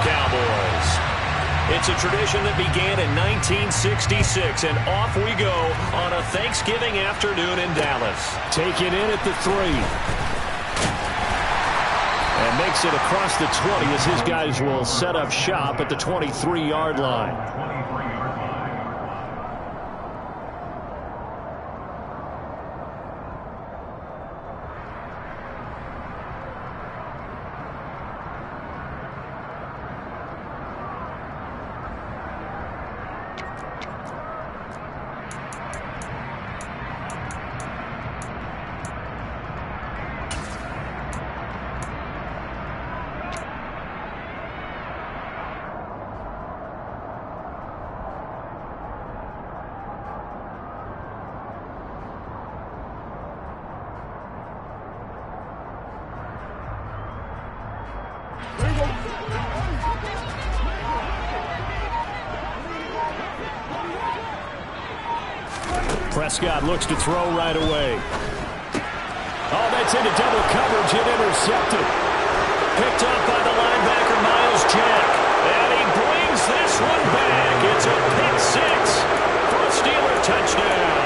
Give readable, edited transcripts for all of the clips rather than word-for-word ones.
Cowboys. It's a tradition that began in 1966, and off we go on a Thanksgiving afternoon in Dallas. Taking in at the 3. And makes it across the 20 as his guys will set up shop at the 23-yard line. Prescott looks to throw right away. Oh, that's into double coverage and intercepted. Picked up by the linebacker, Miles Jack. And he brings this one back. It's a pick 6 for a Steeler touchdown.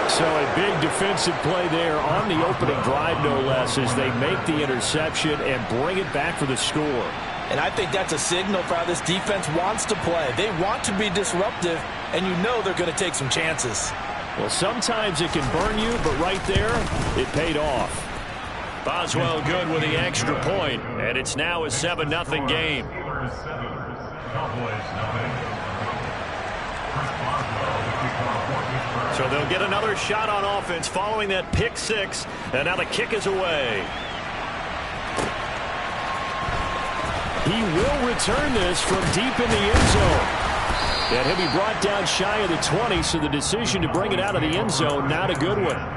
So a big defensive play there on the opening drive, no less, as they make the interception and bring it back for the score. And I think that's a signal for how this defense wants to play. They want to be disruptive, and you know they're going to take some chances. Well, sometimes it can burn you, but right there, it paid off. Boswell good with the extra point, and it's now a 7-0 game. So they'll get another shot on offense following that pick 6, and now the kick is away. He will return this from deep in the end zone. And he'll be brought down shy of the 20, so the decision to bring it out of the end zone, not a good one.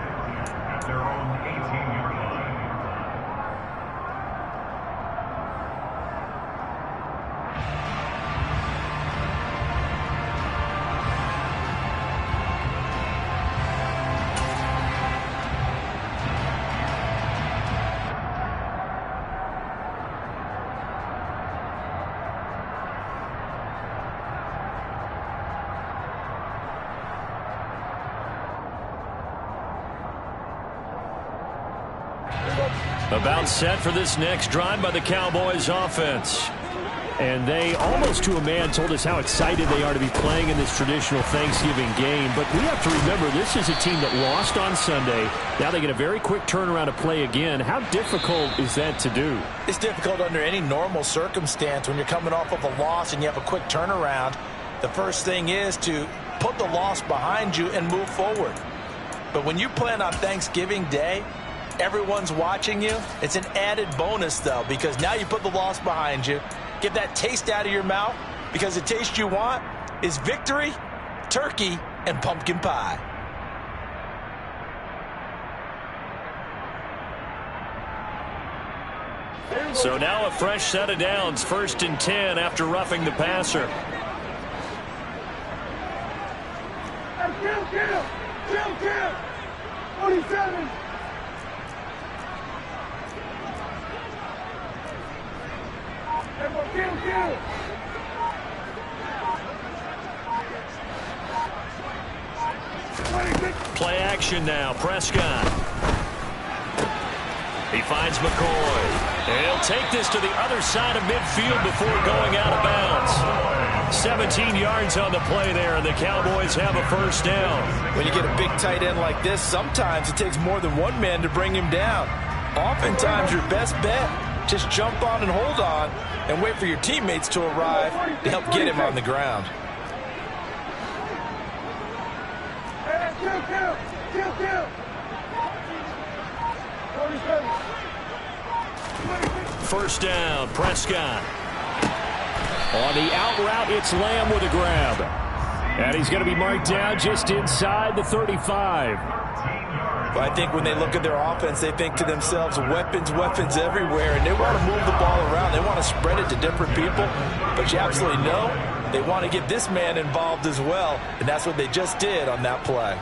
About set for this next drive by the Cowboys offense. And they, almost to a man, told us how excited they are to be playing in this traditional Thanksgiving game. But we have to remember, this is a team that lost on Sunday. Now they get a very quick turnaround to play again. How difficult is that to do? It's difficult under any normal circumstance when you're coming off of a loss and you have a quick turnaround. The first thing is to put the loss behind you and move forward. But when you play on Thanksgiving Day, everyone's watching you. It's an added bonus, though, because now you put the loss behind you. Get that taste out of your mouth, because the taste you want is victory, turkey, and pumpkin pie. So now a fresh set of downs, 1st and 10 after roughing the passer. Kill! 47! Kill! Play action now. Prescott. He finds McCoy. And he'll take this to the other side of midfield before going out of bounds. 17 yards on the play there, and the Cowboys have a first down. When you get a big tight end like this, sometimes it takes more than one man to bring him down. Oftentimes, your best bet, just jump on and hold on and wait for your teammates to arrive to help get him on the ground. Kill! 47. First down, Prescott. On the out route, it's Lamb with a grab. And he's going to be marked down just inside the 35. But I think when they look at their offense, they think to themselves, weapons everywhere, and they want to move the ball around. They want to spread it to different people. But you absolutely know they want to get this man involved as well, and that's what they just did on that play.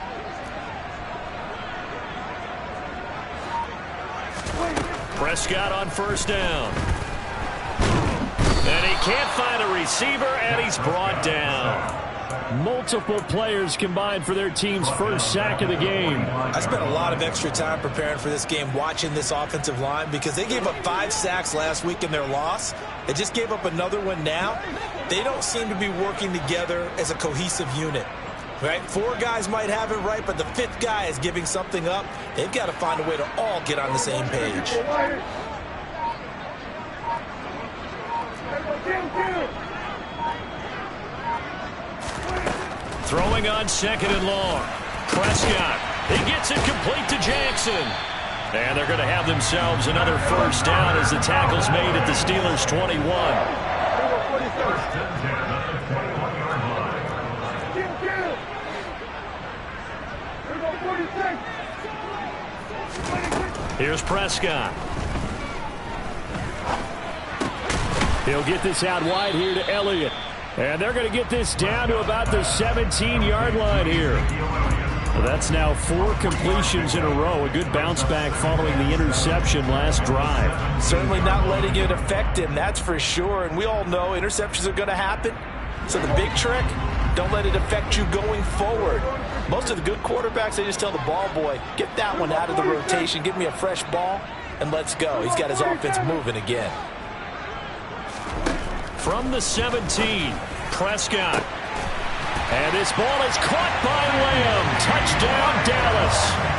Prescott on first down. can't find a receiver, and he's brought down. Multiple players combined for their team's first sack of the game. I spent a lot of extra time preparing for this game watching this offensive line because they gave up 5 sacks last week in their loss. They just gave up another one now. They don't seem to be working together as a cohesive unit. Right? 4 guys might have it right, but the 5th guy is giving something up. They've got to find a way to all get on the same page. Throwing on 2nd and long. Prescott. He gets it complete to Jackson. And they're going to have themselves another first down as the tackle's made at the Steelers' 21. Here's Prescott. He'll get this out wide here to Elliott. And they're going to get this down to about the 17-yard line here. Well, that's now 4 completions in a row. A good bounce back following the interception last drive. Certainly not letting it affect him, that's for sure. And we all know interceptions are going to happen. So the big trick, don't let it affect you going forward. Most of the good quarterbacks, they just tell the ball boy, get that one out of the rotation, give me a fresh ball, and let's go. He's got his offense moving again. From the 17, Prescott. And this ball is caught by Lamb. Touchdown, Dallas.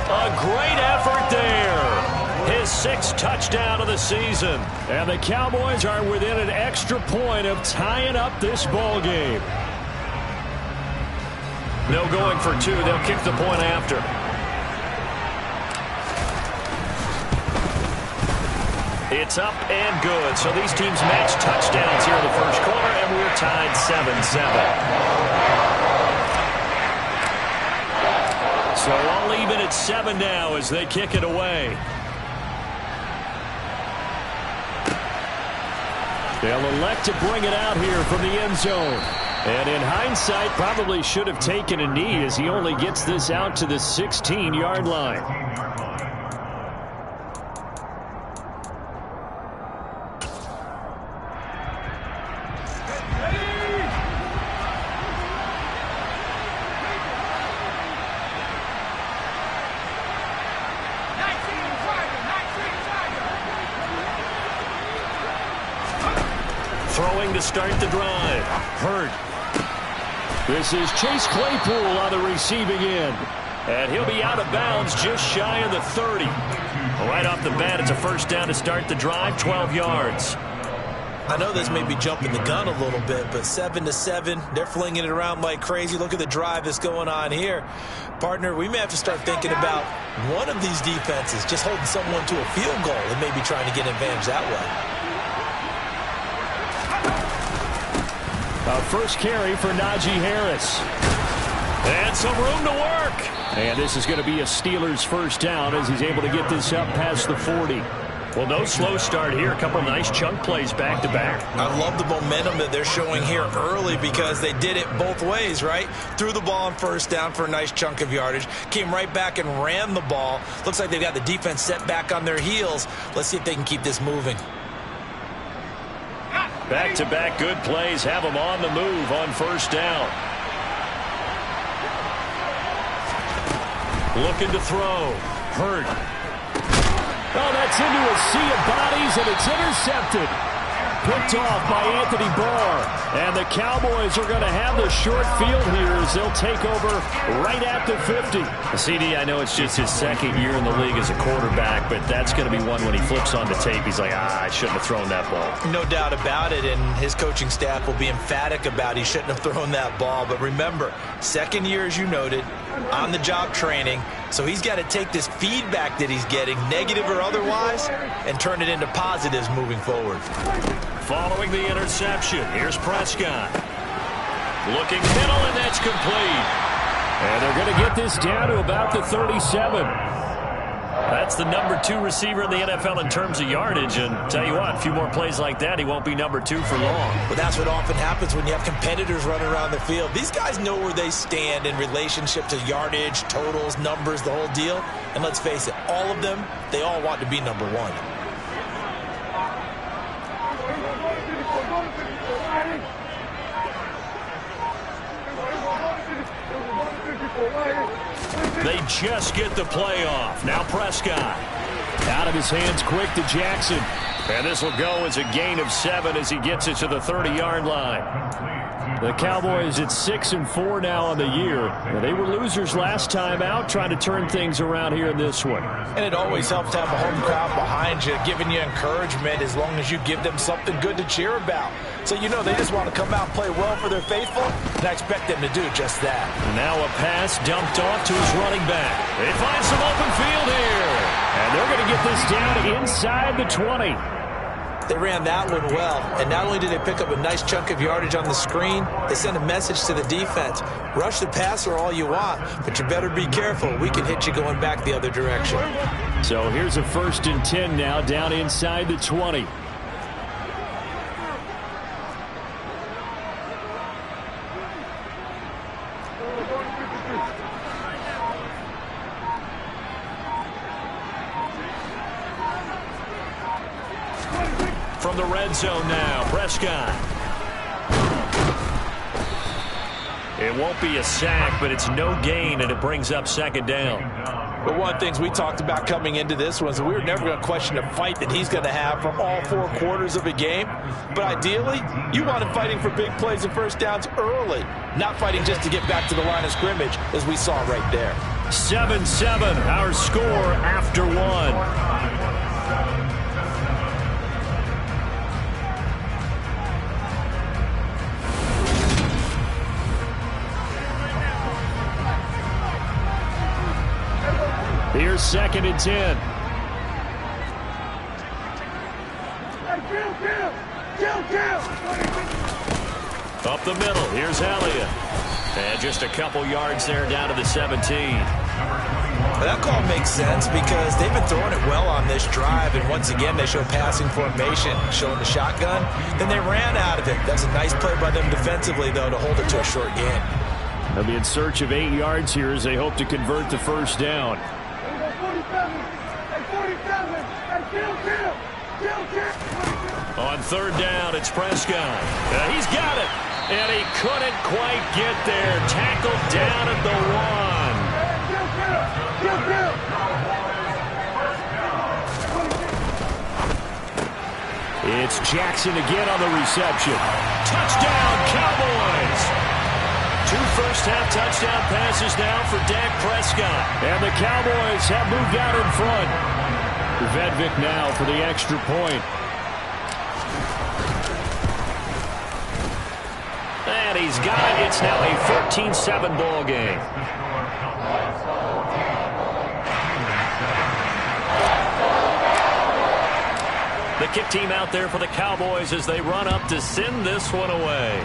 A great effort there. His 6th touchdown of the season. And the Cowboys are within an extra point of tying up this ball game. No going for 2. They'll kick the point after. It's up and good. So these teams match touchdowns here in the first quarter, and we're tied 7-7. So all even at 7 now as they kick it away. They'll elect to bring it out here from the end zone. And in hindsight, probably should have taken a knee as he only gets this out to the 16-yard line. Throwing to start the drive. Hurt. This is Chase Claypool on the receiving end. And he'll be out of bounds just shy of the 30. Right off the bat, it's a first down to start the drive, 12 yards. I know this may be jumping the gun a little bit, but 7-7, they're flinging it around like crazy. Look at the drive that's going on here. Partner, we may have to start thinking about one of these defenses just holding someone to a field goal and maybe trying to get an advantage that way. First carry for Najee Harris. And some room to work. And this is going to be a Steelers first down as he's able to get this up past the 40. Well, no slow start here. A couple of nice chunk plays back-to-back. I love the momentum that they're showing here early because they did it both ways, right? Threw the ball on first down for a nice chunk of yardage. Came right back and ran the ball. Looks like they've got the defense set back on their heels. Let's see if they can keep this moving. Back-to-back good plays have them on the move on first down. Looking to throw. Hurt. Oh, that's into a sea of bodies, and it's intercepted. Picked off by Anthony Barr. And the Cowboys are going to have the short field here as they'll take over right at the 50. CD, I know it's just his second year in the league as a quarterback, but that's going to be one when he flips on the tape. He's like, I shouldn't have thrown that ball. No doubt about it, and his coaching staff will be emphatic about he shouldn't have thrown that ball. But remember, second year, as you noted, on-the-job training. So he's got to take this feedback that he's getting, negative or otherwise, and turn it into positives moving forward. Following the interception, here's Prescott. Looking middle, and that's complete. And they're going to get this down to about the 37. That's the number 2 receiver in the NFL in terms of yardage. And tell you what, a few more plays like that, he won't be number 2 for long. Well, that's what often happens when you have competitors running around the field. These guys know where they stand in relationship to yardage, totals, numbers, the whole deal. And let's face it, all of them, they all want to be number 1. They just get the play off. Now Prescott. Out of his hands quick to Jackson. And this will go as a gain of 7 as he gets it to the 30-yard line. The Cowboys at 6-4 now on the year. They were losers last time out, trying to turn things around here in this one. And it always helps to have a home crowd behind you, giving you encouragement as long as you give them something good to cheer about. So you know they just want to come out and play well for their faithful, and I expect them to do just that. Now a pass dumped off to his running back. They find some open field here. And they're going to get this down inside the 20. They ran that one well, and not only did they pick up a nice chunk of yardage on the screen, they sent a message to the defense. Rush the passer all you want, but you better be careful. We can hit you going back the other direction. So here's a 1st and 10 now, down inside the 20. From the red zone now, Prescott. It won't be a sack, but it's no gain, and it brings up 2nd down. But one of the things we talked about coming into this was we were never going to question the fight that he's going to have for all 4 quarters of a game. But ideally, you want him fighting for big plays and first downs early, not fighting just to get back to the line of scrimmage, as we saw right there. 7-7, our score after 1. Here's 2nd and 10. Up the middle, here's Elliott. And just a couple yards there down to the 17. That call makes sense because they've been throwing it well on this drive, and once again they show passing formation, showing the shotgun. Then they ran out of it. That's a nice play by them defensively, though, to hold it to a short gain. They'll be in search of 8 yards here as they hope to convert the first down. On 3rd down, it's Prescott. He's got it, and he couldn't quite get there. Tackled down at the 1. It's Jackson again on the reception. Touchdown, Cowboys! 2 first-half touchdown passes now for Dak Prescott. And the Cowboys have moved out in front. Vedvik now for the extra point. And he's got it. It's now a 13-7 ball game. The kick team out there for the Cowboys as they run up to send this one away.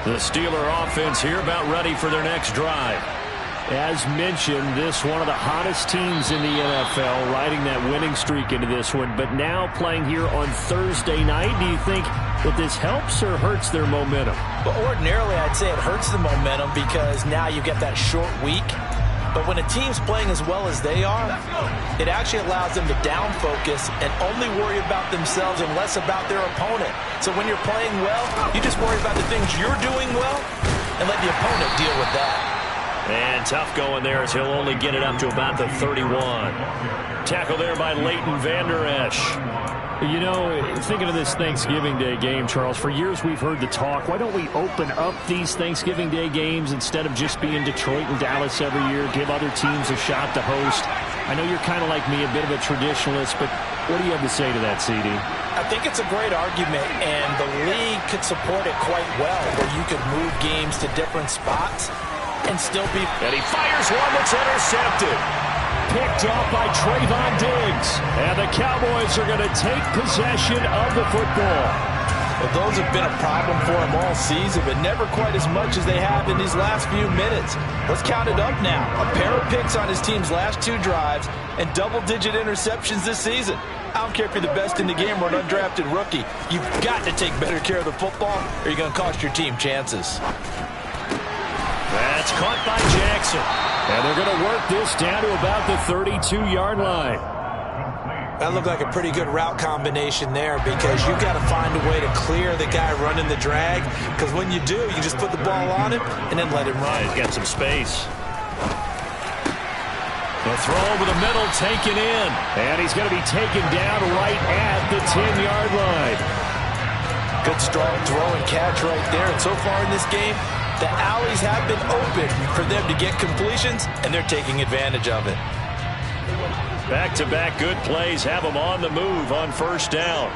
The Steeler offense here about ready for their next drive. As mentioned, this one of the hottest teams in the NFL, riding that winning streak into this one, but now playing here on Thursday night. Do you think that this helps or hurts their momentum? But ordinarily, I'd say it hurts the momentum because now you get that short week. But when a team's playing as well as they are, it actually allows them to down focus and only worry about themselves and less about their opponent. So when you're playing well, you just worry about the things you're doing well and let the opponent deal with that. And tough going there as he'll only get it up to about the 31. Tackle there by Leighton Vander Esch. You know, thinking of this Thanksgiving Day game, Charles, for years we've heard the talk, why don't we open up these Thanksgiving Day games instead of just being Detroit and Dallas every year, give other teams a shot to host? I know you're kind of like me, a bit of a traditionalist, but what do you have to say to that, CD? I think it's a great argument, and the league could support it quite well, where you could move games to different spots and still be... And he fires one that's intercepted. Picked off by Trayvon Diggs. And the Cowboys are going to take possession of the football. Well, those have been a problem for them all season, but never quite as much as they have in these last few minutes. Let's count it up now. A pair of picks on his team's last 2 drives and double-digit interceptions this season. I don't care if you're the best in the game or an undrafted rookie. You've got to take better care of the football or you're going to cost your team chances. That's caught by Jackson. And they're going to work this down to about the 32-yard line. That looked like a pretty good route combination there because you've got to find a way to clear the guy running the drag, because when you do, you just put the ball on him and then let him run. He's got some space. The throw over the middle, taken in. And he's going to be taken down right at the 10-yard line. Good strong throw and catch right there. And so far in this game, the alleys have been open for them to get completions, and they're taking advantage of it. Back-to-back good plays have them on the move on first down.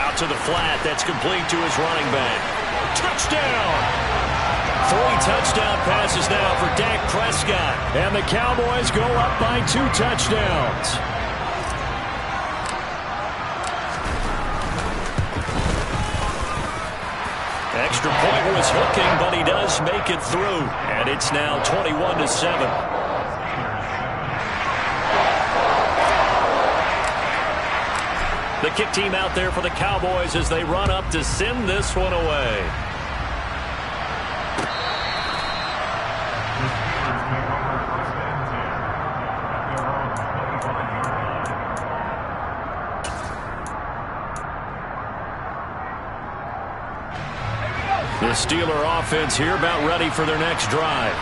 Out to the flat. That's complete to his running back. Touchdown! 3 touchdown passes now for Dak Prescott. And the Cowboys go up by 2 touchdowns. Extra point was hooking, but he does make it through. And it's now 21-7. The kick team out there for the Cowboys as they run up to send this one away. The Steeler offense here about ready for their next drive.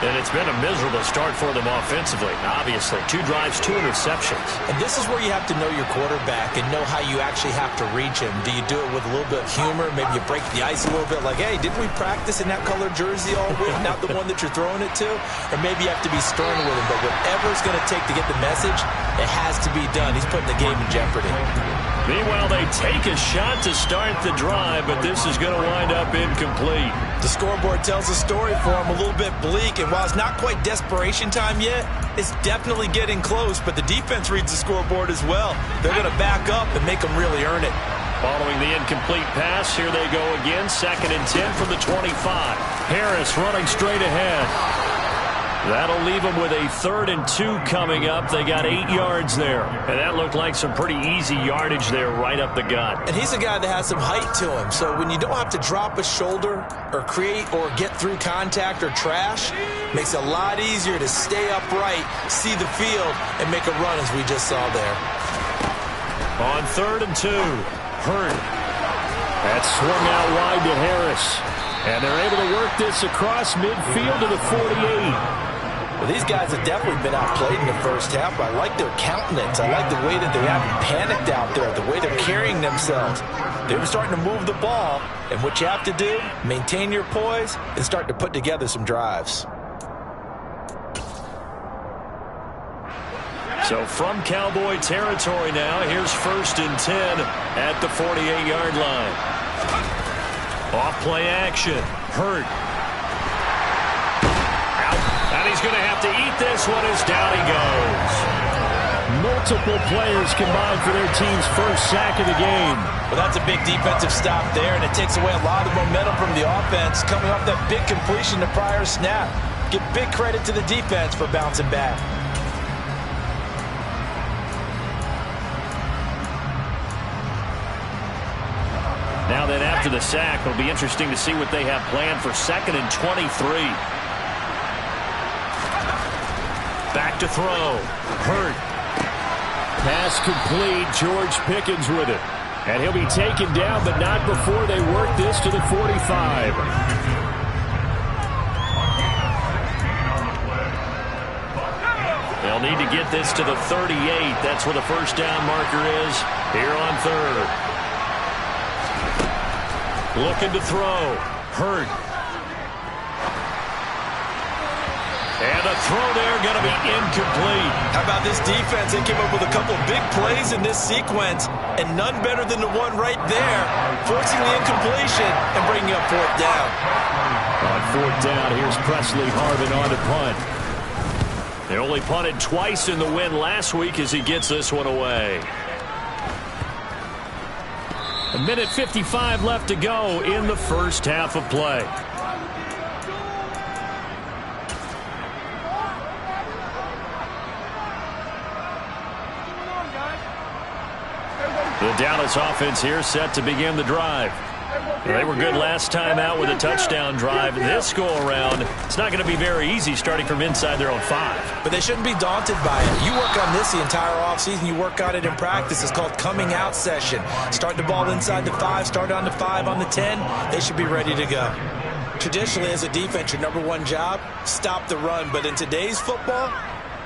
And it's been a miserable start for them offensively. Obviously, 2 drives, 2 interceptions. And this is where you have to know your quarterback and know how you actually have to reach him. Do you do it with a little bit of humor? Maybe you break the ice a little bit like, hey, didn't we practice in that color jersey all week? Not the one that you're throwing it to? Or maybe you have to be stern with him. But whatever it's going to take to get the message, it has to be done. He's putting the game in jeopardy. Meanwhile, they take a shot to start the drive, but this is going to wind up incomplete. The scoreboard tells a story for him, a little bit bleak, and while it's not quite desperation time yet, it's definitely getting close, but the defense reads the scoreboard as well. They're going to back up and make them really earn it. Following the incomplete pass, here they go again, 2nd and 10 from the 25. Harris running straight ahead. That'll leave them with a 3rd and 2 coming up. They got 8 yards there. And that looked like some pretty easy yardage there right up the gut. And he's a guy that has some height to him. So when you don't have to drop a shoulder or create or get through contact or trash, makes it a lot easier to stay upright, see the field, and make a run as we just saw there. On 3rd and 2, Hurt. That's swung out wide to Harris. And they're able to work this across midfield to the 48. Well, these guys have definitely been outplayed in the first half. I like their countenance. I like the way that they haven't panicked out there, the way they're carrying themselves. They're starting to move the ball, and what you have to do, maintain your poise and start to put together some drives. So from Cowboy territory now, here's 1st and 10 at the 48-yard line. Off play action. Hurt. And he's going to have to eat this one as down he goes. Multiple players combined for their team's first sack of the game. Well, that's a big defensive stop there, and it takes away a lot of momentum from the offense coming off that big completion the prior snap. Give big credit to the defense for bouncing back. Now then, after the sack, it'll be interesting to see what they have planned for 2nd and 23. Back to throw. Hurt. Pass complete. George Pickens with it. And he'll be taken down, but not before they work this to the 45. They'll need to get this to the 38. That's where the first down marker is here on 3rd. Looking to throw. Hurt. And a throw there going to be incomplete. How about this defense? They came up with a couple big plays in this sequence, and none better than the one right there, forcing the incompletion and bringing up 4th down. On 4th down, here's Presley Harvin on to punt. They only punted twice in the win last week as he gets this one away. 1:55 left to go in the first half of play. The Dallas offense here set to begin the drive. They were good last time out with a touchdown drive. This go-around, it's not going to be very easy starting from inside their own 5. But they shouldn't be daunted by it. You work on this the entire offseason. You work on it in practice. It's called coming out session. Start the ball inside the 5, start on the 5, on the 10. They should be ready to go. Traditionally, as a defense, your #1 job, stop the run. But in today's football,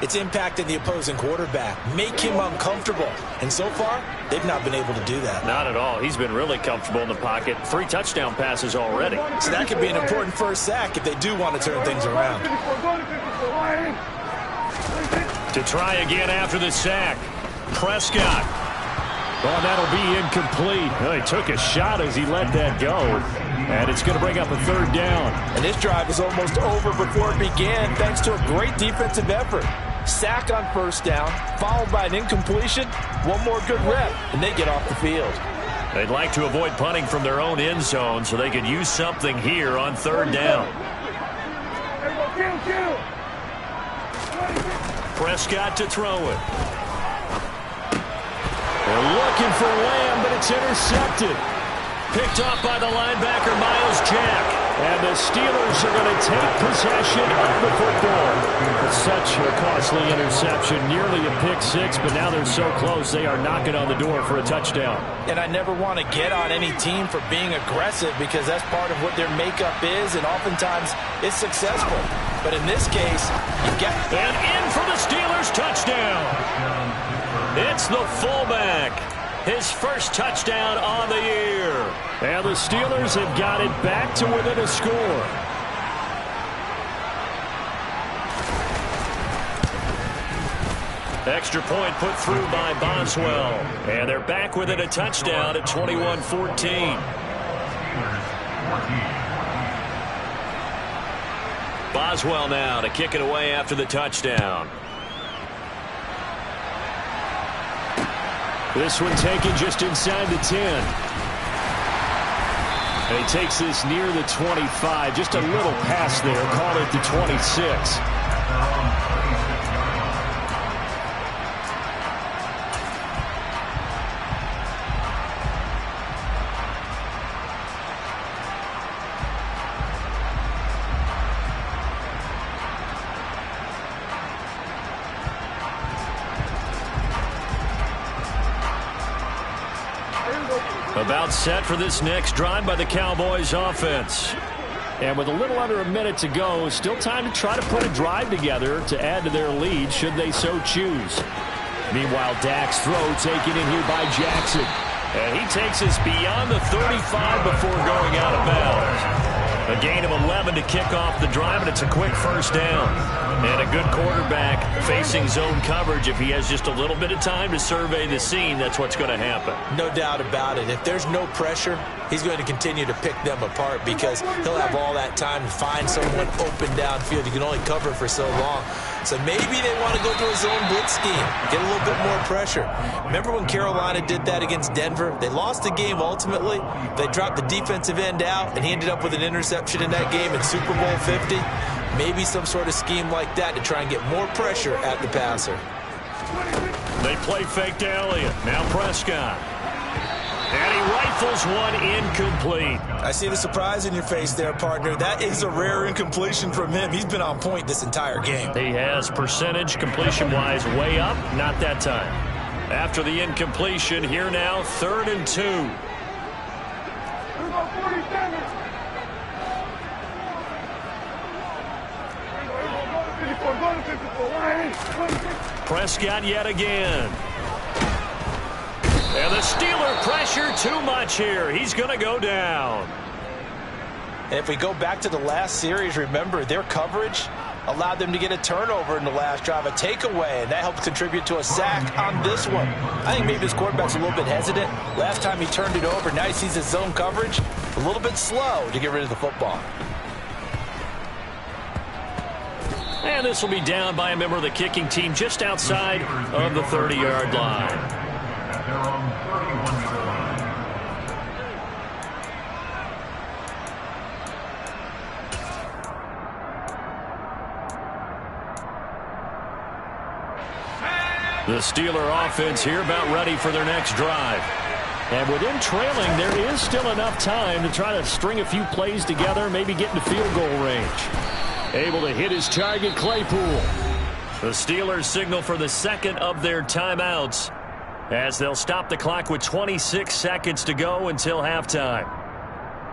it's impacting the opposing quarterback. Make him uncomfortable. And so far, they've not been able to do that. Not at all. He's been really comfortable in the pocket. 3 touchdown passes already. So that could be an important first sack if they do want to turn things around. To try again after the sack. Prescott. Oh, that'll be incomplete. Well, he took a shot as he let that go. And it's going to bring up a 3rd down. And this drive is almost over before it began thanks to a great defensive effort. Sack on 1st down, followed by an incompletion. One more good rep, and they get off the field. They'd like to avoid punting from their own end zone so they could use something here on 3rd down. Prescott to throw it. They're looking for Lamb, but it's intercepted. Picked off by the linebacker, Miles Jack. And the Steelers are going to take possession of the football. Such a costly interception, nearly a pick-6, but now they're so close they are knocking on the door for a touchdown. And I never want to get on any team for being aggressive because that's part of what their makeup is, and oftentimes it's successful. But in this case, you get... And in for the Steelers touchdown. It's the fullback. His first touchdown on the year. And the Steelers have got it back to within a score. Extra point put through by Boswell. And they're back within a touchdown at 21-14. Boswell now to kick it away after the touchdown. This one taken just inside the 10. And he takes this near the 25. Just a little pass there. Call it the 26. About set for this next drive by the Cowboys offense. And with a little under a minute to go, still time to try to put a drive together to add to their lead should they so choose. Meanwhile, Dak's throw taken in here by Jackson. And he takes us beyond the 35 before going out of bounds. A gain of 11 to kick off the drive, and it's a quick first down. And a good quarterback facing zone coverage. If he has just a little bit of time to survey the scene, that's what's going to happen. No doubt about it. If there's no pressure, he's going to continue to pick them apart because he'll have all that time to find someone open downfield. You can only cover for so long. So maybe they want to go to a zone blitz scheme, get a little bit more pressure. Remember when Carolina did that against Denver? They lost the game ultimately. They dropped the defensive end out, and he ended up with an interception in that game in Super Bowl 50. Maybe some sort of scheme like that to try and get more pressure at the passer. They play fake to Elliott. Now Prescott. And he rifles one incomplete. I see the surprise in your face there, partner. That is a rare incompletion from him. He's been on point this entire game. He has percentage completion-wise way up. Not that time. After the incompletion, here now, 3rd and 2. Prescott yet again. And the Steeler pressure too much here. He's going to go down. And if we go back to the last series, remember, their coverage allowed them to get a turnover in the last drive, a takeaway, and that helped contribute to a sack on this one. I think maybe his quarterback's a little bit hesitant. Last time he turned it over, now he sees his zone coverage a little bit slow to get rid of the football. And this will be down by a member of the kicking team just outside of the 30-yard line. The Steeler offense here about ready for their next drive. And with them trailing, there is still enough time to try to string a few plays together, maybe get into field goal range. Able to hit his target, Claypool. The Steelers signal for the second of their timeouts as they'll stop the clock with 26 seconds to go until halftime.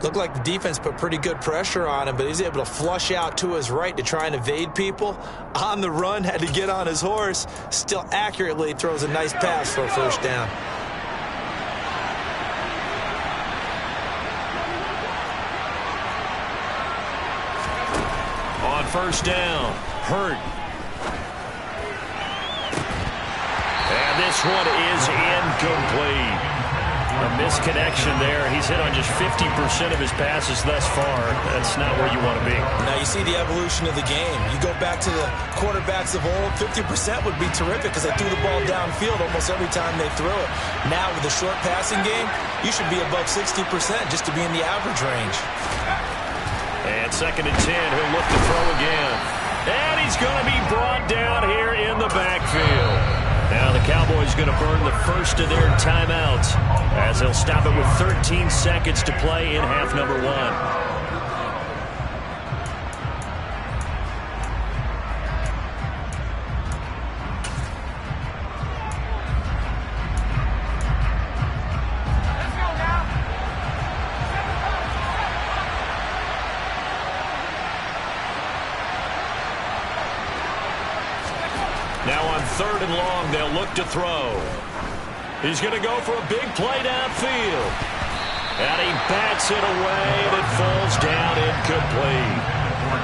Looked like the defense put pretty good pressure on him, but he's able to flush out to his right to try and evade people. On the run, had to get on his horse. Still accurately throws a nice pass for a first down. On first down, Hurt. And this one is incomplete. A misconnection there. He's hit on just 50% of his passes thus far. That's not where you want to be. Now you see the evolution of the game. You go back to the quarterbacks of old, 50% would be terrific because they threw the ball downfield almost every time they threw it. Now with the short passing game, you should be above 60% just to be in the average range. And 2nd and 10, he'll look to throw again. And he's going to be brought down here in the backfield. Now the Cowboys going to burn the first of their timeouts as they'll stop it with 13 seconds to play in half number 1. Now on 3rd and long, they'll look to throw. He's going to go for a big play downfield. And he bats it away, and it falls down incomplete.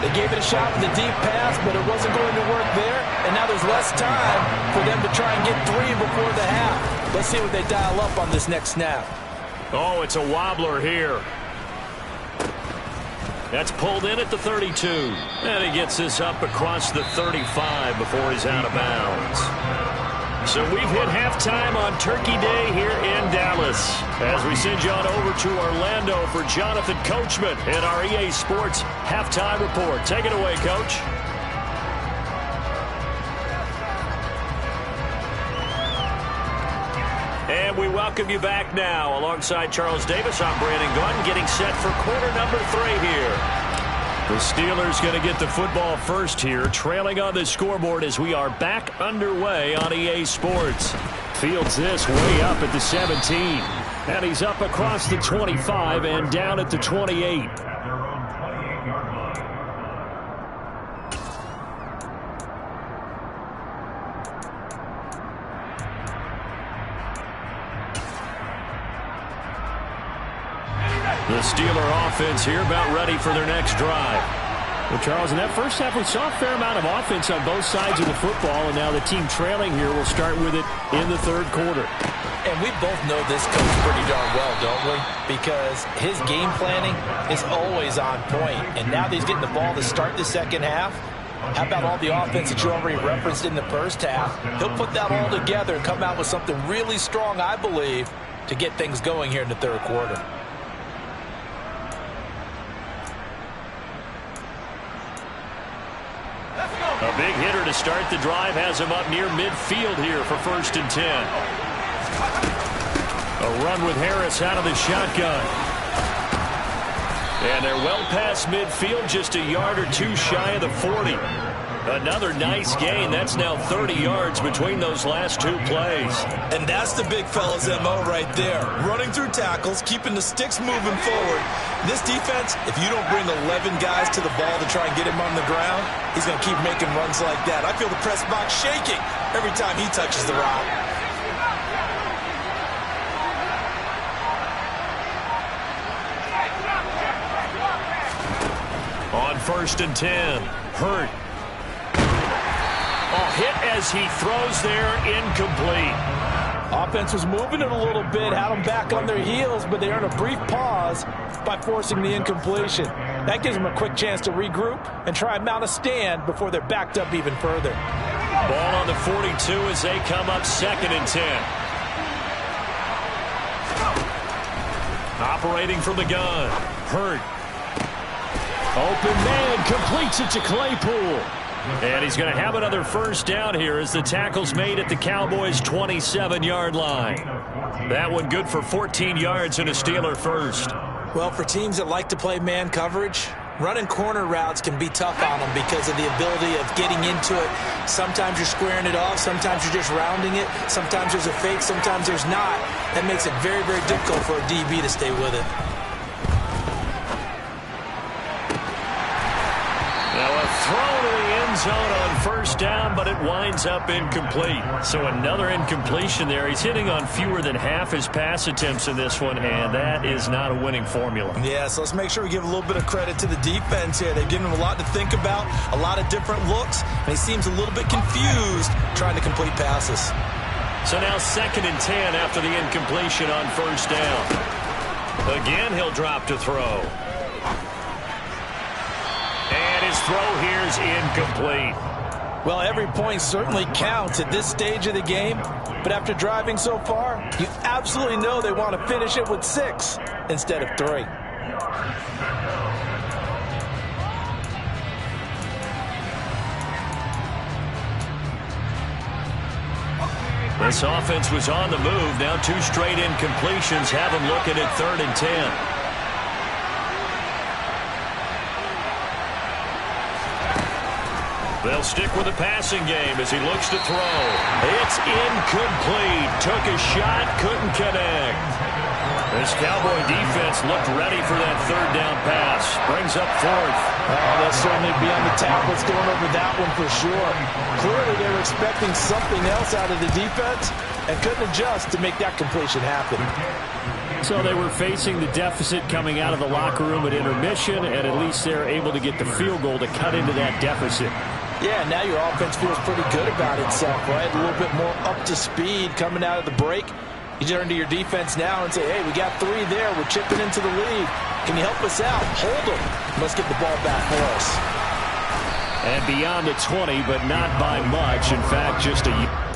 They gave it a shot with a deep pass, but it wasn't going to work there. And now there's less time for them to try and get 3 before the half. Let's see what they dial up on this next snap. Oh, it's a wobbler here. That's pulled in at the 32. And he gets this up across the 35 before he's out of bounds. So we've hit halftime on Turkey Day here in Dallas. As we send you on over to Orlando for Jonathan Coachman in our EA Sports Halftime Report. Take it away, Coach. we welcome you back now. Alongside Charles Davis, I'm Brandon Gordon, getting set for quarter number 3 here. The Steelers going to get the football first here, trailing on the scoreboard as we are back underway on EA Sports. Fields this way up at the 17. And he's up across the 25 and down at the 28. The Steeler offense here about ready for their next drive. Well, Charles, in that first half, we saw a fair amount of offense on both sides of the football, and now the team trailing here will start with it in the third quarter. And we both know this coach pretty darn well, don't we? Because his game planning is always on point. And now that he's getting the ball to start the second half, how about all the offense that you already referenced in the first half? He'll put that all together and come out with something really strong, I believe, to get things going here in the third quarter. A big hitter to start the drive has him up near midfield here for 1st and 10. A run with Harris out of the shotgun. And they're well past midfield, just a yard or two shy of the 40. Another nice gain. That's now 30 yards between those last 2 plays. And that's the big fella's MO right there. Running through tackles, keeping the sticks moving forward. This defense, if you don't bring 11 guys to the ball to try and get him on the ground, he's going to keep making runs like that. I feel the press box shaking every time he touches the rock. On 1st and 10, Hurt. Hit as he throws there, incomplete. Offense was moving it a little bit, had them back on their heels, but they earned a brief pause by forcing the incompletion. That gives them a quick chance to regroup and try and mount a stand before they're backed up even further. Ball on the 42 as they come up 2nd and 10. Operating from the gun, Hurt. Open man, completes it to Claypool. And he's going to have another first down here as the tackle's made at the Cowboys' 27-yard line. That one good for 14 yards and a Steeler first. Well, for teams that like to play man coverage, running corner routes can be tough on them because of the ability of getting into it. Sometimes you're squaring it off. Sometimes you're just rounding it. Sometimes there's a fake. Sometimes there's not. That makes it very, very difficult for a DB to stay with it. Throw to the end zone on first down, but it winds up incomplete. So another incompletion there. He's hitting on fewer than half his pass attempts in this one, and that is not a winning formula. Yeah, so let's make sure we give a little bit of credit to the defense here. They've given him a lot to think about, a lot of different looks, and he seems a little bit confused trying to complete passes. So now 2nd and 10 after the incompletion on first down. Again, he'll drop to throw. And his throw here is incomplete. Well, every point certainly counts at this stage of the game. But after driving so far, you absolutely know they want to finish it with 6 instead of 3. This offense was on the move. Now 2 straight incompletions have them looking at 3rd and 10. They'll stick with the passing game as he looks to throw. It's incomplete. Took a shot, couldn't connect. This Cowboy defense looked ready for that 3rd down pass. Brings up 4th. Oh, they'll certainly be on the tablets going over that one for sure. Clearly they were expecting something else out of the defense and couldn't adjust to make that completion happen. So they were facing the deficit coming out of the locker room at intermission, and at least they're able to get the field goal to cut into that deficit. Yeah, now your offense feels pretty good about itself, right? A little bit more up to speed coming out of the break. You turn to your defense now and say, hey, we got 3 there. We're chipping into the lead. Can you help us out? Hold them. Let's get the ball back for us. And beyond the 20, but not by much. In fact, just a...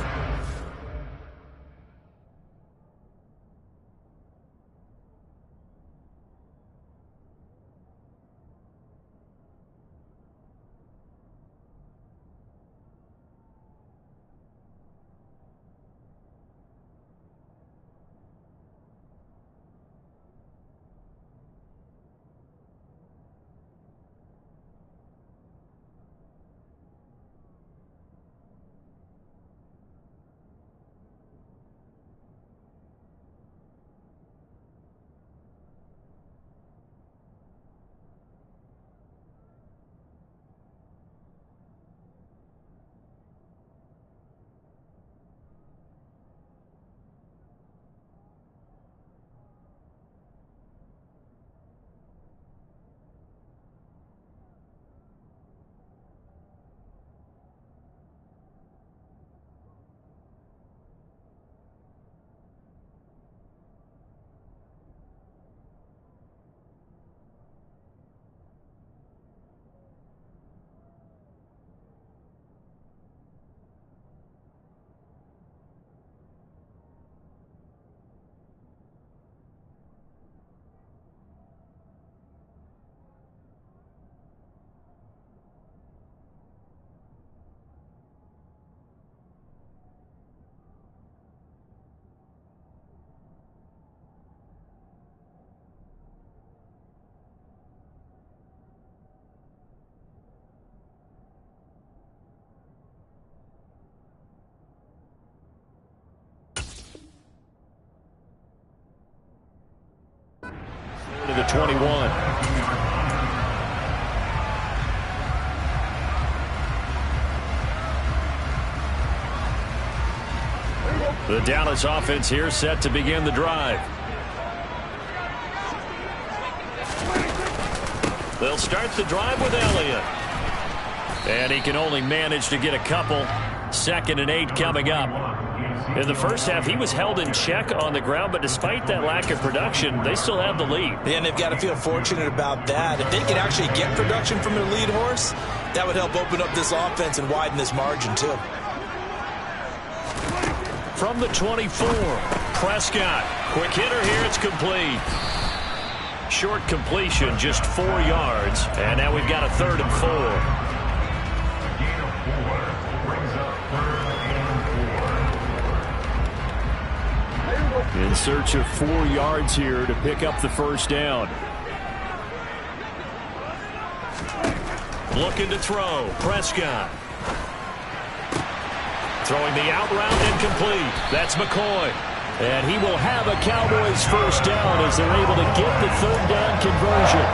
21. The Dallas offense here set to begin the drive. They'll start the drive with Elliott. And he can only manage to get a couple. 2nd and 8 coming up. In the first half, he was held in check on the ground, but despite that lack of production, they still have the lead. Yeah, and they've got to feel fortunate about that. If they could actually get production from their lead horse, that would help open up this offense and widen this margin, too. From the 24, Prescott. Quick hitter here, it's complete. Short completion, just 4 yards. And now we've got a 3rd and 4. In search of 4 yards here to pick up the first down. Looking to throw, Prescott. Throwing the out route incomplete. That's McCoy. And he will have a Cowboys first down as they're able to get the 3rd down conversion.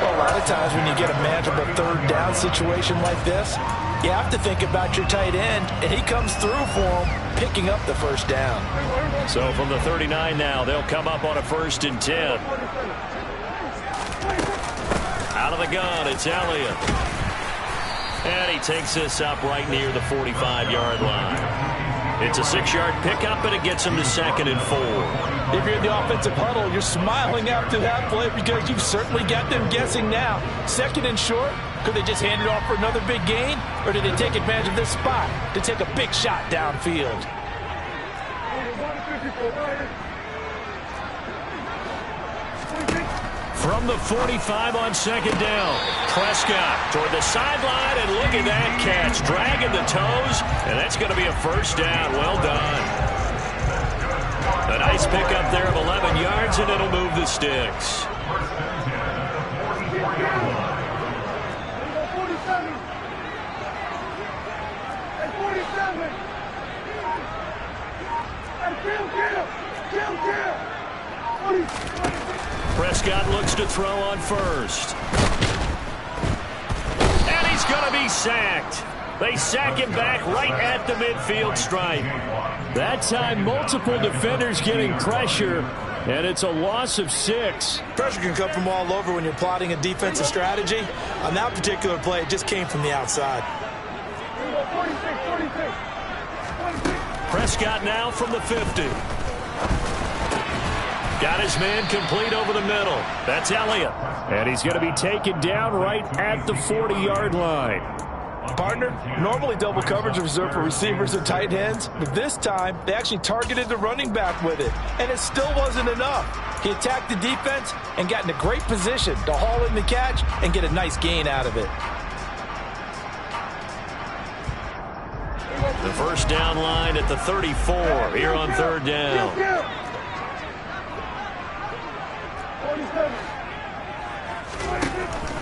Well, a lot of times when you get a manageable 3rd down situation like this, you have to think about your tight end, and he comes through for him, picking up the first down. So from the 39 now, they'll come up on a 1st and 10. Out of the gun, it's Elliott. And he takes this up right near the 45-yard line. It's a 6-yard pickup, and it gets him to 2nd and 4. If you're in the offensive huddle, you're smiling after that play because you've certainly got them guessing now. 2nd and short, could they just hand it off for another big gain? Or did they take advantage of this spot to take a big shot downfield? From the 45 on 2nd down, Prescott toward the sideline, and look at that catch, dragging the toes, and that's going to be a first down. Well done. A nice pickup there of 11 yards, and it'll move the sticks. Prescott looks to throw on 1st. And he's going to be sacked. They sack him back right at the midfield stripe. That time, multiple defenders getting pressure, and it's a loss of 6. Pressure can come from all over when you're plotting a defensive strategy. On that particular play, it just came from the outside. Prescott now from the 50. Got his man complete over the middle. That's Elliott. And he's going to be taken down right at the 40-yard line. Partner, normally double coverage is reserved for receivers and tight ends, but this time they actually targeted the running back with it, and it still wasn't enough. He attacked the defense and got in a great position to haul in the catch and get a nice gain out of it. The first down line at the 34 here on 3rd down.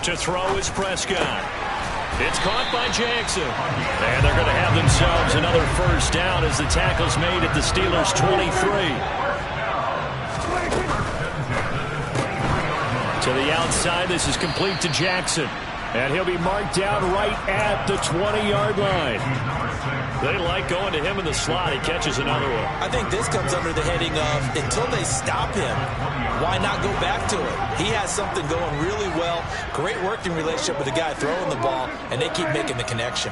To throw is Prescott. It's caught by Jackson. And they're going to have themselves another first down as the tackle's made at the Steelers' 23. To the outside, this is complete to Jackson. And he'll be marked down right at the 20-yard line. They like going to him in the slot. He catches another one. I think this comes under the heading of until they stop him, why not go back to it? He has something going really well. Great working relationship with the guy throwing the ball, and they keep making the connection.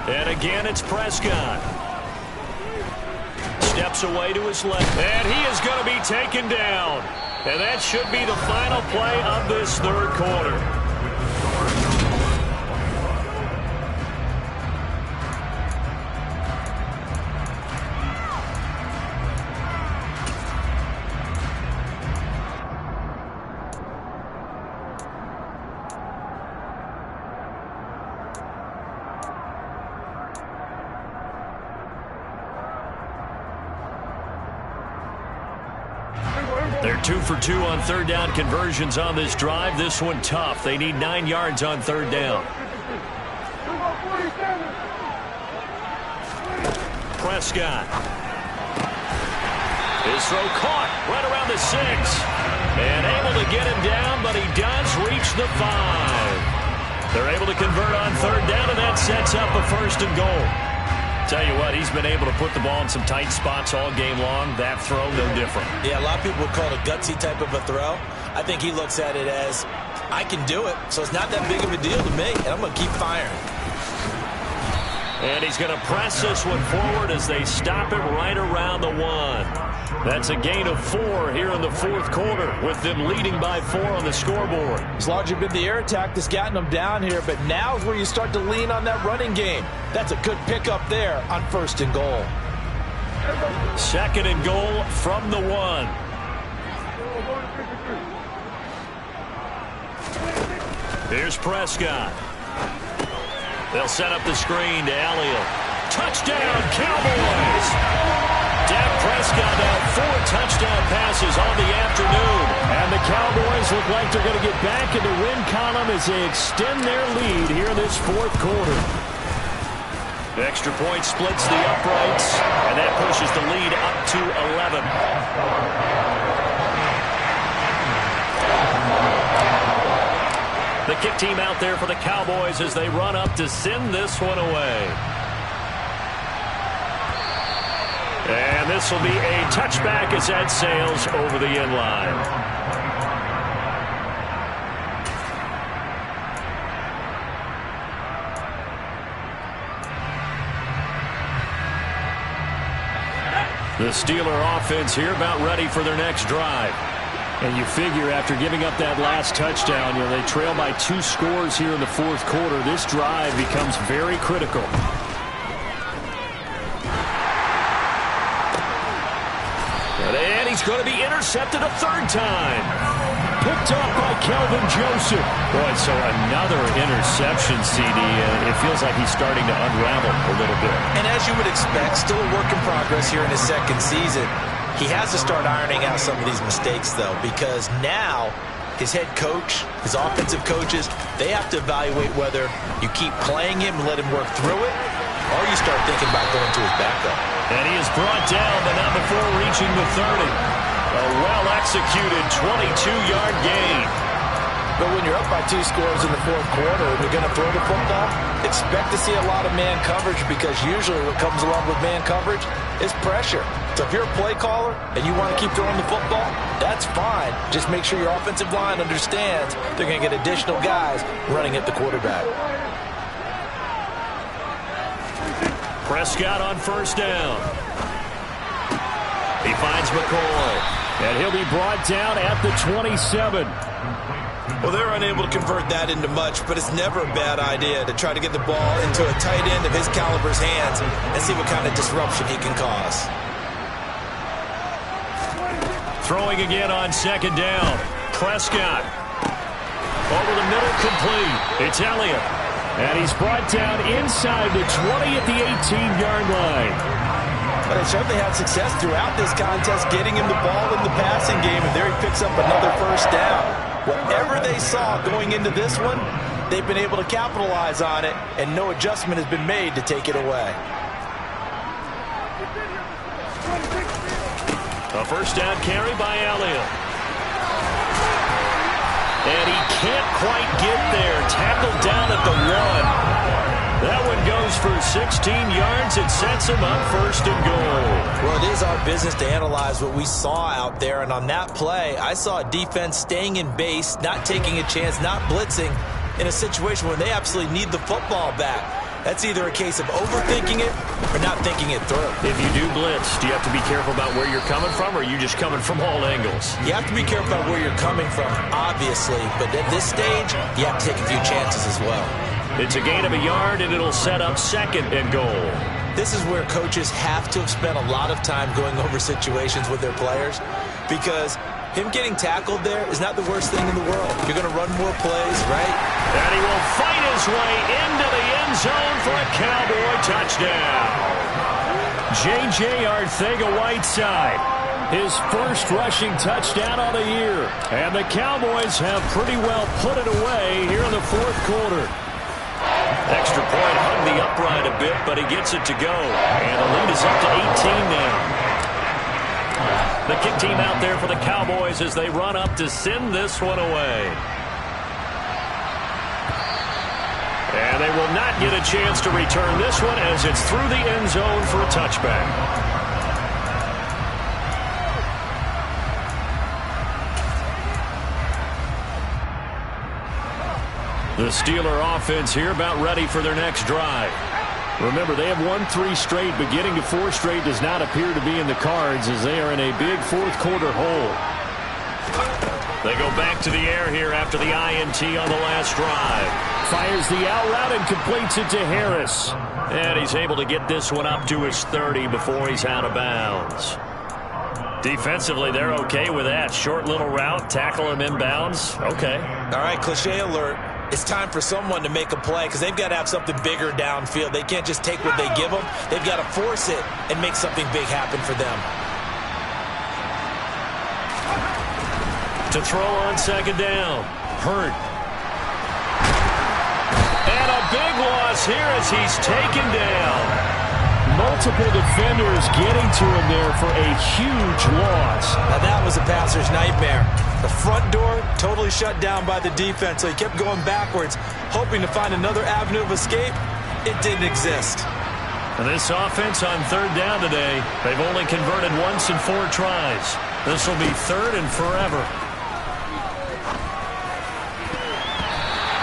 And again, it's Prescott. Steps away to his left, and he is going to be taken down. And that should be the final play of this 3rd quarter. They're 2 for 2 on 3rd down conversions on this drive. This one tough. They need 9 yards on 3rd down. Prescott. His throw caught right around the 6. And able to get him down, but he does reach the 5. They're able to convert on 3rd down, and that sets up a 1st and goal. Tell you what, he's been able to put the ball in some tight spots all game long. That throw, no different. Yeah, a lot of people would call it a gutsy type of a throw. I think he looks at it as, I can do it, so it's not that big of a deal to me, and I'm going to keep firing. And he's going to press this one forward as they stop it right around the 1. That's a gain of 4 here in the 4th quarter, with them leading by 4 on the scoreboard. It's largely been the air attack that's gotten them down here, but now is where you start to lean on that running game. That's a good pickup there on 1st and goal. 2nd and goal from the 1. Here's Prescott. They'll set up the screen to Elliott. Touchdown, Cowboys! Dak Prescott now 4 touchdown passes on the afternoon. And the Cowboys look like they're going to get back in the win column as they extend their lead here in this 4th quarter. The extra point splits the uprights, and that pushes the lead up to 11. The kick team out there for the Cowboys as they run up to send this one away. And this will be a touchback as that sails over the end line. The Steeler offense here about ready for their next drive. And you figure after giving up that last touchdown, they trail by 2 scores here in the 4th quarter. This drive becomes very critical. And he's going to be intercepted a 3rd time. Picked up by Kelvin Joseph. Boy, so another interception, CD. It feels like he's starting to unravel a little bit. And as you would expect, still a work in progress here in his 2nd season. He has to start ironing out some of these mistakes, though, because now his head coach, his offensive coaches, they have to evaluate whether you keep playing him and let him work through it, or you start thinking about going to his backup. And he is brought down, but not before reaching the 30. A well-executed 22-yard gain. But when you're up by 2 scores in the 4th quarter and you're going to throw the football, expect to see a lot of man coverage, because usually what comes along with man coverage is pressure. So if you're a play caller and you want to keep throwing the football, that's fine. Just make sure your offensive line understands they're going to get additional guys running at the quarterback. Prescott on 1st down. He finds McCoy. And he'll be brought down at the 27. Well, they're unable to convert that into much, but it's never a bad idea to try to get the ball into a tight end of his caliber's hands and see what kind of disruption he can cause. Throwing again on 2nd down. Prescott. Over the middle, complete. It's Elliott. And he's brought down inside the 20 at the 18-yard line. But they certainly had success throughout this contest getting him the ball in the passing game, and there he picks up another 1st down. Whatever they saw going into this one, they've been able to capitalize on it, and no adjustment has been made to take it away. A 1st down carry by Elliott. And he can't quite get there. Tackled down at the 1. That one goes for 16 yards. It sets him up 1st and goal. Well, it is our business to analyze what we saw out there. And on that play, I saw a defense staying in base, not taking a chance, not blitzing in a situation where they absolutely need the football back. That's either a case of overthinking it or not thinking it through. If you do blitz, do you have to be careful about where you're coming from, or are you just coming from all angles? You have to be careful about where you're coming from, obviously. But at this stage, you have to take a few chances as well. It's a gain of a yard, and it'll set up 2nd and goal. This is where coaches have to have spent a lot of time going over situations with their players, because him getting tackled there is not the worst thing in the world. You're going to run more plays, right? And he will fight his way into the end zone for a Cowboy touchdown. J.J. Arcega-Whiteside, his 1st rushing touchdown of the year. And the Cowboys have pretty well put it away here in the 4th quarter. Extra point hung the upright a bit, but he gets it to go. And the lead is up to 18 now. The kick team out there for the Cowboys as they run up to send this one away. And they will not get a chance to return this one as it's through the end zone for a touchback. The Steeler offense here about ready for their next drive. Remember, they have won 3 straight, but getting to 4 straight does not appear to be in the cards as they are in a big fourth-quarter hole. They go back to the air here after the INT on the last drive. Fires the out route and completes it to Harris. And he's able to get this one up to his 30 before he's out of bounds. Defensively, they're okay with that. Short little route, tackle him inbounds. Okay. All right, cliche alert. It's time for someone to make a play because they've got to have something bigger downfield. They can't just take what they give them. They've got to force it and make something big happen for them. To throw on second down. Hurt. And a big loss here as he's taken down. Multiple defenders getting to him there for a huge loss. Now that was a passer's nightmare. The front door totally shut down by the defense, so he kept going backwards, hoping to find another avenue of escape. It didn't exist. And this offense on third down today, they've only converted once in 4 tries. This will be third and forever.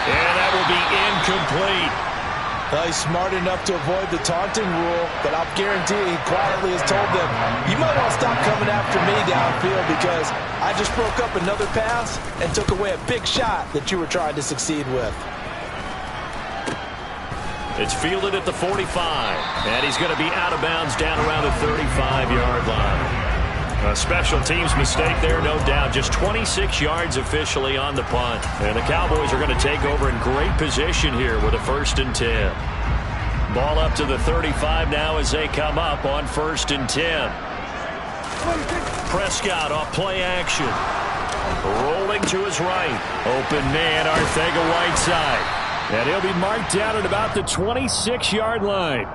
And that will be incomplete. Well, he's smart enough to avoid the taunting rule, but I'll guarantee he quietly has told them, you might want to stop coming after me downfield because I just broke up another pass and took away a big shot that you were trying to succeed with. It's fielded at the 45, and he's going to be out of bounds down around the 35-yard line. A special teams mistake there, no doubt. Just 26 yards officially on the punt. And the Cowboys are going to take over in great position here with a 1st and 10. Ball up to the 35 now as they come up on 1st and 10. Prescott off play action. Rolling to his right. Open man, Arcega-Whiteside. And he'll be marked down at about the 26-yard line.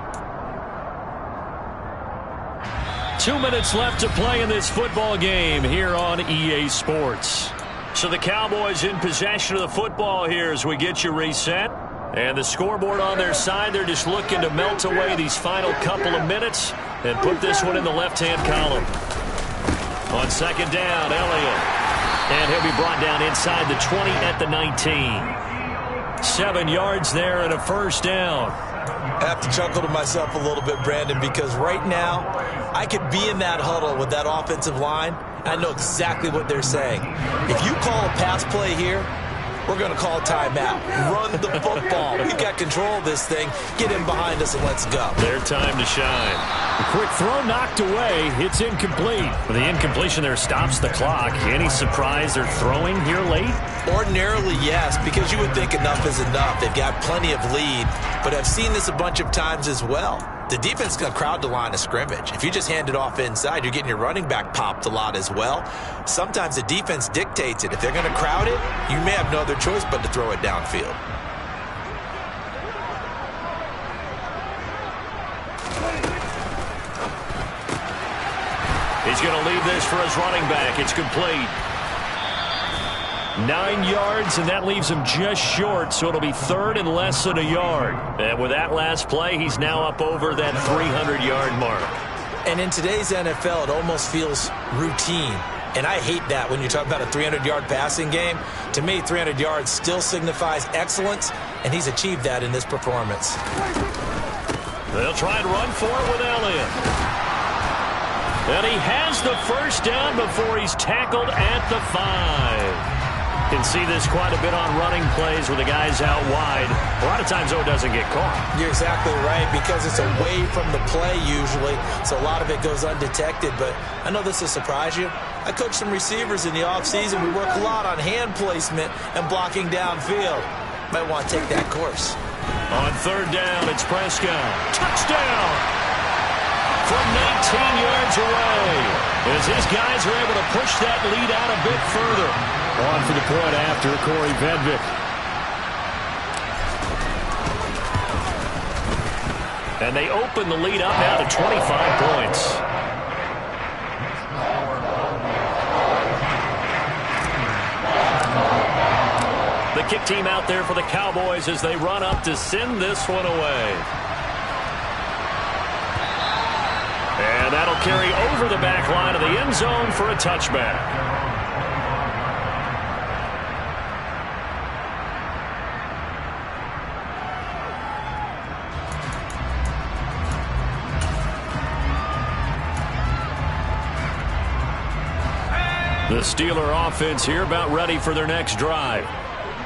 2 minutes left to play in this football game here on EA Sports. So the Cowboys in possession of the football here as we get you reset. And the scoreboard on their side, they're just looking to melt away these final couple of minutes and put this one in the left-hand column. On second down, Elliott. And he'll be brought down inside the 20 at the 19. 7 yards there and a 1st down. I have to chuckle to myself a little bit, Brandon, because right now I could be in that huddle with that offensive line. I know exactly what they're saying. If you call a pass play here, we're going to call a timeout. Run the football. We've got control of this thing. Get in behind us and let's go. Their time to shine. A quick throw knocked away. It's incomplete. Well, the incompletion there stops the clock. Any surprise they're throwing here late? Ordinarily, yes, because you would think enough is enough. They've got plenty of lead, but I've seen this a bunch of times as well. The defense is going to crowd the line of scrimmage. If you just hand it off inside, you're getting your running back popped a lot as well. Sometimes the defense dictates it. If they're going to crowd it, you may have no other choice but to throw it downfield. He's going to leave this for his running back. It's complete. 9 yards, and that leaves him just short, so it'll be third and less than a yard. And with that last play, he's now up over that 300-yard mark. And in today's NFL, it almost feels routine. And I hate that when you talk about a 300-yard passing game. To me, 300 yards still signifies excellence, and he's achieved that in this performance. They'll try and run for it with Elliott. And he has the 1st down before he's tackled at the 5. Can see this quite a bit on running plays with the guys out wide. A lot of times, though, it doesn't get caught. You're exactly right, because it's away from the play usually, so a lot of it goes undetected. But I know this will surprise you. I coach some receivers in the offseason. We work a lot on hand placement and blocking downfield. Might want to take that course. On 3rd down, it's Prescott. Touchdown! From 19 yards away, as his guys are able to push that lead out a bit further. On for the point after, Corey Vedvik. And they open the lead up now to 25 points. the kick team out there for the Cowboys as they run up to send this one away. And that'll carry over the back line of the end zone for a touchback. The Steeler offense here about ready for their next drive.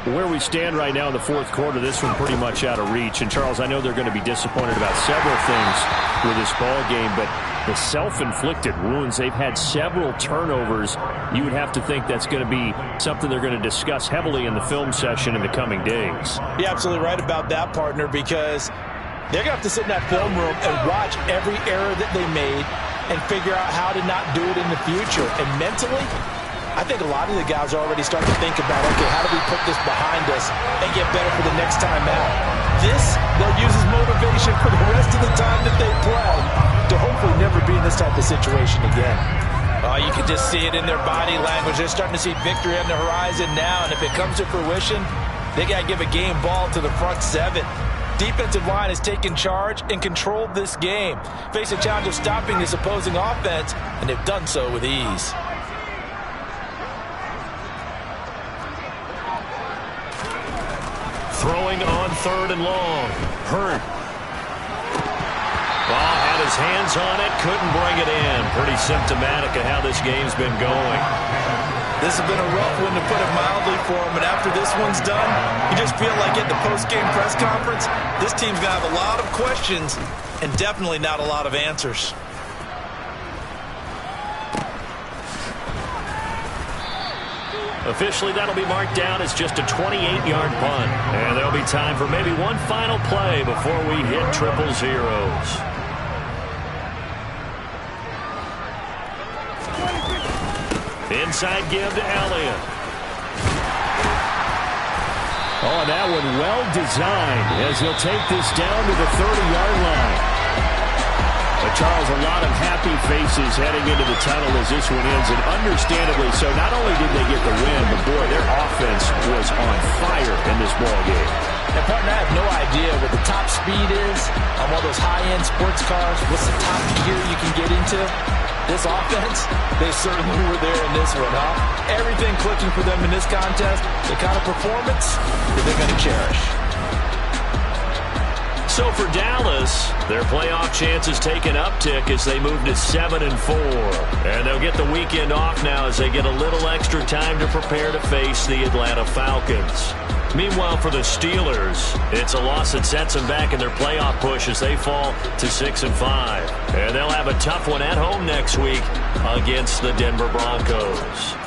Where we stand right now in the fourth quarter, this one pretty much out of reach. And, Charles, I know they're going to be disappointed about several things with this ball game, but the self-inflicted wounds, they've had several turnovers. You would have to think that's going to be something they're going to discuss heavily in the film session in the coming days. You're absolutely right about that, partner, because they're going to have to sit in that film room and watch every error that they made and figure out how to not do it in the future. And mentally, I think a lot of the guys are already starting to think about, okay, how do we put this behind us and get better for the next time out? This, they'll use as motivation for the rest of the time that they play to hopefully never be in this type of situation again. Oh, you can just see it in their body language. They're starting to see victory on the horizon now, and if it comes to fruition, they got to give a game ball to the front seven. Defensive line has taken charge and controlled this game. Face a challenge of stopping this opposing offense, and they've done so with ease. Throwing on 3rd and long. Hurt. Ball had his hands on it, couldn't bring it in. Pretty symptomatic of how this game's been going. This has been a rough one, to put it mildly, for him. And after this one's done, you just feel like at the post-game press conference, this team's going to have a lot of questions and definitely not a lot of answers. Officially, that'll be marked down as just a 28-yard punt. And there'll be time for maybe one final play before we hit triple zeros. Inside give to Elliott. Oh, that one well designed as he'll take this down to the 30-yard line. But, Charles, a lot of happy faces heading into the tunnel as this one ends, and understandably so. Not only did they get the win, but, boy, their offense was on fire in this ball game. And, partner, I have no idea what the top speed is on one of those high-end sports cars. What's the top gear you can get into? This offense, they certainly were there in this one, huh? Everything clicking for them in this contest, the kind of performance that they're going to cherish. So for Dallas, their playoff chances take an uptick as they move to 7-4. And they'll get the weekend off now as they get a little extra time to prepare to face the Atlanta Falcons. Meanwhile, for the Steelers, it's a loss that sets them back in their playoff push as they fall to 6-5. And they'll have a tough one at home next week against the Denver Broncos.